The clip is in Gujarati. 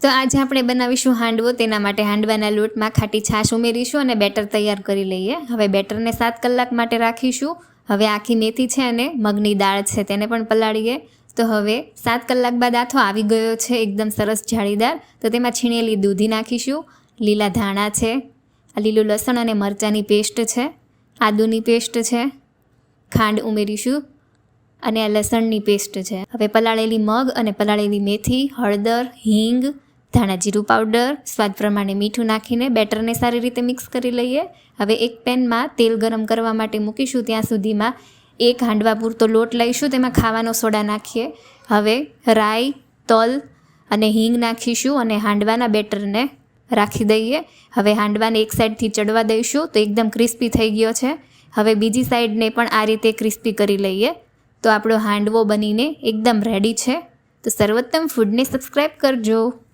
તો આજે આપણે બનાવીશું હાંડવો. તેના માટે હાંડવાના લોટમાં ખાટી છાશ ઉમેરીશું અને બેટર તૈયાર કરી લઈએ. હવે બેટરને 7 કલાક માટે રાખીશું. હવે આખી મેથી છે અને મગની દાળ છે તેને પણ પલાળીએ. તો હવે 7 કલાક બાદ આથો આવી ગયો છે, એકદમ સરસ જાળીદાર. તો તેમાં છીણેલી દૂધી નાખીશું, લીલા ધાણા છે, આ લીલું લસણ અને મરચાંની પેસ્ટ છે, આદુની પેસ્ટ છે, ખાંડ ઉમેરીશું અને આ લસણની પેસ્ટ છે. હવે પલાળેલી મગ અને પલાળેલી મેથી, હળદર, હિંગ, ધાણા જીરું પાવડર, સ્વાદ પ્રમાણે મીઠું નાખીને બેટરને સારી રીતે મિક્સ કરી લઈએ. હવે એક પેનમાં તેલ ગરમ કરવા માટે મૂકીશું. ત્યાં સુધીમાં એક હાંડવા પૂરતો લોટ લઈશું, તેમાં ખાવાનો સોડા નાખીએ. હવે રાઈ, તલ અને હિંગ નાખીશું અને હાંડવાના બેટરને રાખી દઈએ. હવે હાંડવાને એક સાઈડથી ચડવા દઈશું તો એકદમ ક્રિસ્પી થઈ ગયો છે. હવે બીજી સાઈડને પણ આ રીતે ક્રિસ્પી કરી લઈએ. તો આપણો હાંડવો બનીને એકદમ રેડી છે. તો સર્વોત્તમ ફૂડને સબસ્ક્રાઈબ કરજો.